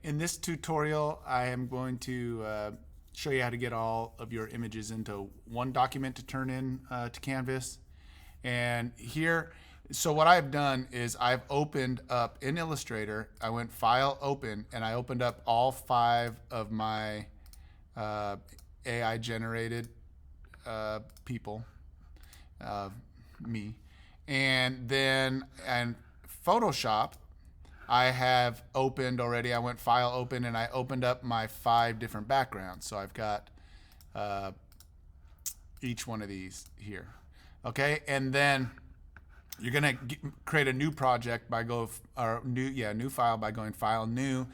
in this tutorial, I am going to show you how to get all of your images into one document to turn in to Canvas. And here, so what I've done is I've opened up in Illustrator, I went File, Open, and I opened up all 5 of my AI generated people, me. And then, and Photoshop, I have opened already. I went File, Open, and I opened up my 5 different backgrounds. So I've got each one of these here. Okay, and then you're gonna create a new project by new file by going File, New,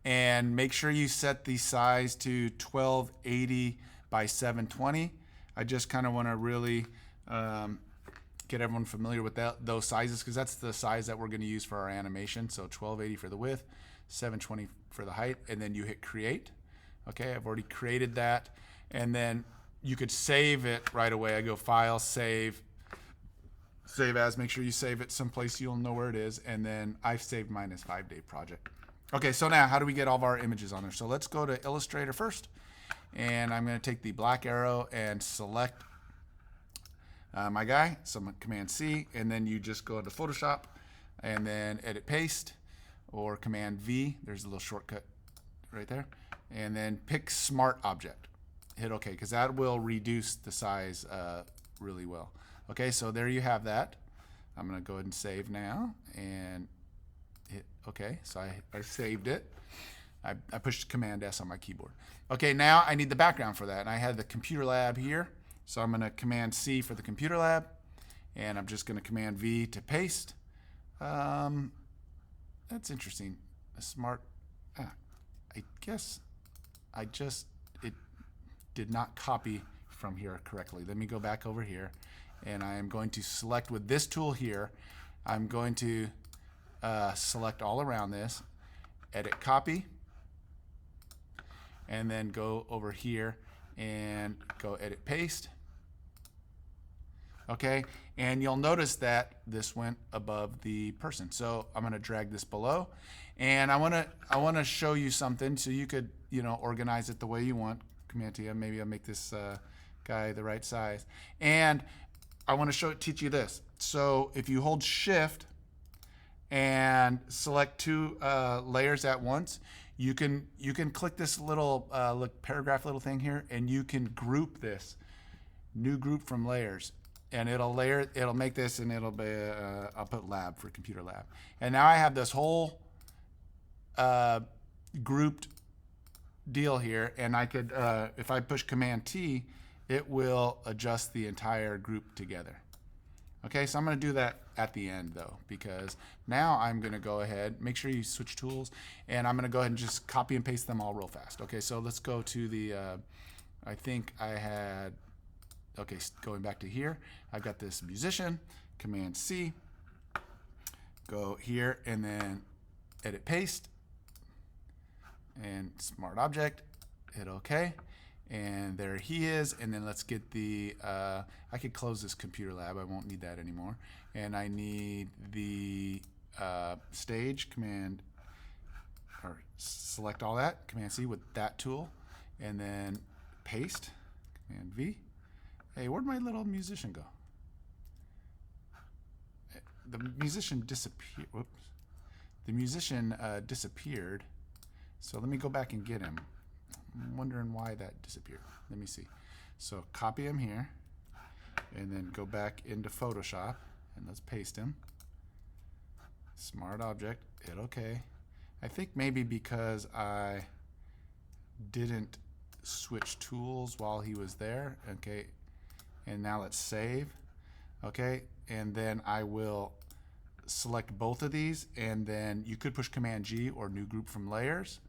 and make sure you set the size to 1280 by 720. I just kind of want to really get everyone familiar with those sizes, because that's the size that we're going to use for our animation. So 1280 for the width, 720 for the height, and then you hit Create. Okay, I've already created that, and then you could save it right away. I go File, Save, Save As. Make sure you save it someplace you'll know where it is, and then I've saved mine as 5-day project. Okay, so now how do we get all of our images on there? So let's go to Illustrator first, and I'm going to take the black arrow and select my guy. So I'm going to Command C, and then you just go to Photoshop and then Edit Paste, or Command V. There's a little shortcut right there, and then pick Smart Object. Hit OK, because that will reduce the size really well. Okay, so there you have that. I'm going to go ahead and save now and hit OK. So I saved it. I pushed Command S on my keyboard. Okay, now I need the background for that, and I had the Computer Lab here. So I'm going to Command C for the Computer Lab, and I'm just going to Command V to paste. That's interesting. A smart. I guess it did not copy from here correctly. Let me go back over here, and I am going to select with this tool here. I'm going to select all around this, edit copy, and then go over here and go edit paste. Okay, and you'll notice that this went above the person. So I'm going to drag this below, and I want to show you something so you could organize it the way you want. Command T, maybe I'll make this guy the right size, and I want to teach you this. So if you hold Shift and select 2 layers at once, you can click this little paragraph little thing here, and you can group this, new group from layers, and it'll make this, and it'll be I'll put Lab for Computer Lab, and now I have this whole grouped deal here, and I could if I push Command T, it will adjust the entire group together. Okay, so I'm going to do that at the end though, because now I'm going to go ahead, make sure you switch tools, and I'm going to go ahead and just copy and paste them all real fast. Okay, so let's go to the, I think I had, okay, going back to here, I've got this musician, Command C, go here, and then edit paste, and Smart Object, hit OK. And there he is, and then let's get the, I could close this Computer Lab, I won't need that anymore. And I need the stage, or select all that, Command C with that tool, and then paste, Command V. Hey, where'd my little musician go? The musician disappeared, whoops. The musician disappeared, so let me go back and get him. I'm wondering why that disappeared. Let me see. So copy him here, and then go back into Photoshop, and let's paste him. Smart Object, hit OK. I think maybe because I didn't switch tools while he was there. Okay, and now let's save. Okay, and then I will select both of these, and then you could push Command G or New Group from Layers,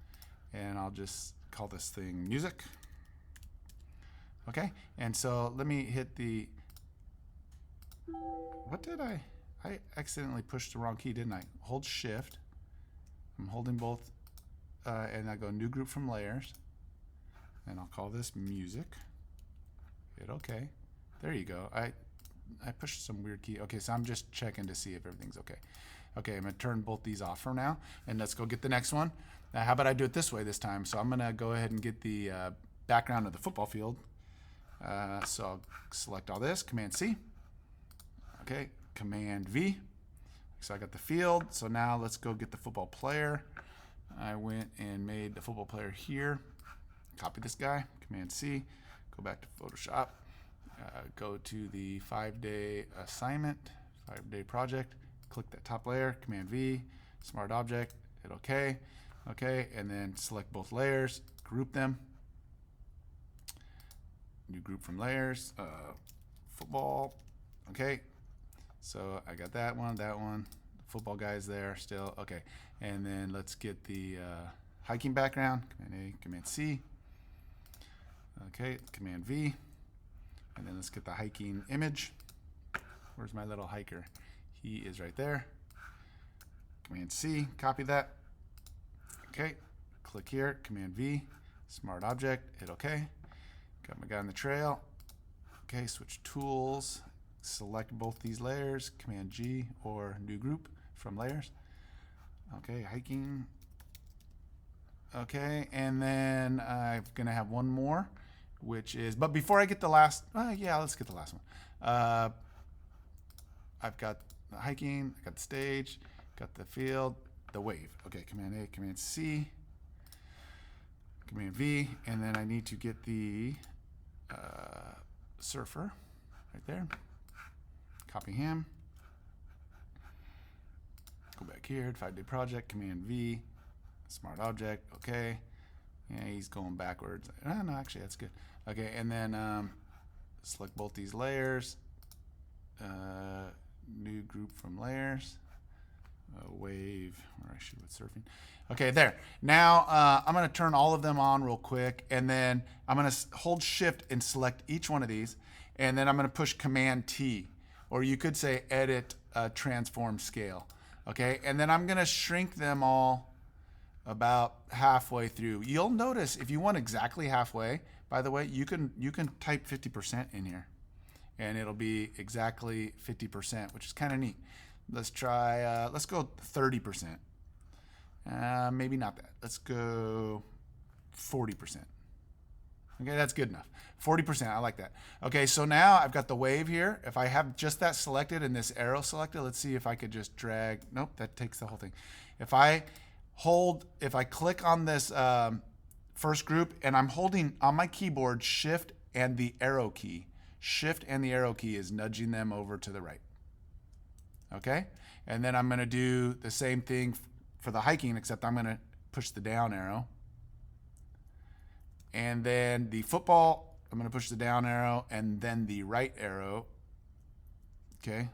and I'll just call this thing Music. Okay, and so let me hit the, what did I accidentally pushed the wrong key, didn't I? Hold Shift, I'm holding both, and I go New Group from Layers, and I'll call this Music, hit OK. There you go. I pushed some weird key. Okay, so I'm just checking to see if everything's okay. Okay, I'm going to turn both these off for now, and let's go get the next one. Now, how about I do it this way this time? So I'm going to go ahead and get the background of the football field. So I'll select all this, Command C. Okay, Command V. So I got the field. So now let's go get the football player. I went and made the football player here. Copy this guy, Command C. Go back to Photoshop. Go to the 5-day assignment, 5-day project. Click that top layer, Command V, Smart Object, hit OK. Okay, and then select both layers, group them. New group from layers, football. Okay, so I got that one. The football guy's there still. Okay, and then let's get the hiking background, Command A, Command C. Okay, Command V. And then let's get the hiking image. Where's my little hiker? He is right there. Command C, copy that. Okay, click here, Command V, Smart Object, hit OK. Got my guy on the trail. Okay, switch tools, select both these layers, Command G or new group from layers. Okay, hiking. Okay, and then I'm gonna have one more, which is, but before I get the last, yeah, let's get the last one. I've got the hiking, I got the stage, got the field, the wave. Okay, Command A, Command C, Command V, and then I need to get the surfer right there. Copy him. Go back here, 5-day project, Command V, Smart Object, okay. Yeah, he's going backwards. No, actually, that's good. Okay, and then select both these layers. New group from layers. Wave, or I should with surfing. Okay, there. Now I'm going to turn all of them on real quick, and then I'm going to hold Shift and select each one of these, and then I'm going to push Command T, or you could say Edit Transform Scale. Okay, and then I'm going to shrink them all about halfway through. You'll notice if you want exactly halfway, by the way, you can type 50% in here, and it'll be exactly 50%, which is kind of neat. Let's try, let's go 30%. Maybe not that. Let's go 40%. Okay, that's good enough. 40%, I like that. Okay, so now I've got the wave here. If I have just that selected and this arrow selected, let's see if I could just drag. Nope, that takes the whole thing. If I click on this first group, and I'm holding on my keyboard Shift and the arrow key. Shift and the arrow key is nudging them over to the right. Okay, and then I'm going to do the same thing for the hiking, except I'm going to push the down arrow. And then the football, I'm going to push the down arrow and then the right arrow. Okay,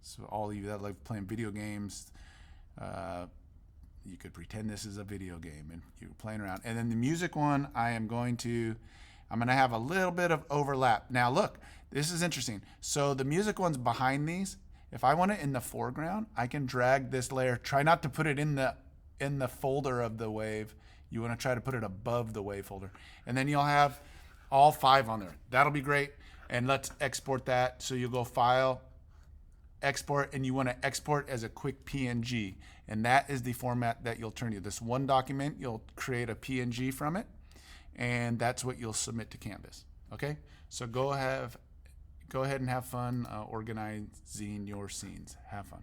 so all of you that like playing video games, you could pretend this is a video game and you're playing around. And then the music one, I'm going to have a little bit of overlap. Now look, this is interesting. So the music one's behind these. If I want it in the foreground, I can drag this layer. Try not to put it in the folder of the wave. You want to try to put it above the wave folder. And then you'll have all 5 on there. That'll be great. And let's export that. So you'll go File, Export, and you want to export as a quick PNG. And that is the format that you'll turn you. This one document, you'll create a PNG from it. And that's what you'll submit to Canvas. Okay? So go ahead and have fun organizing your scenes. Have fun.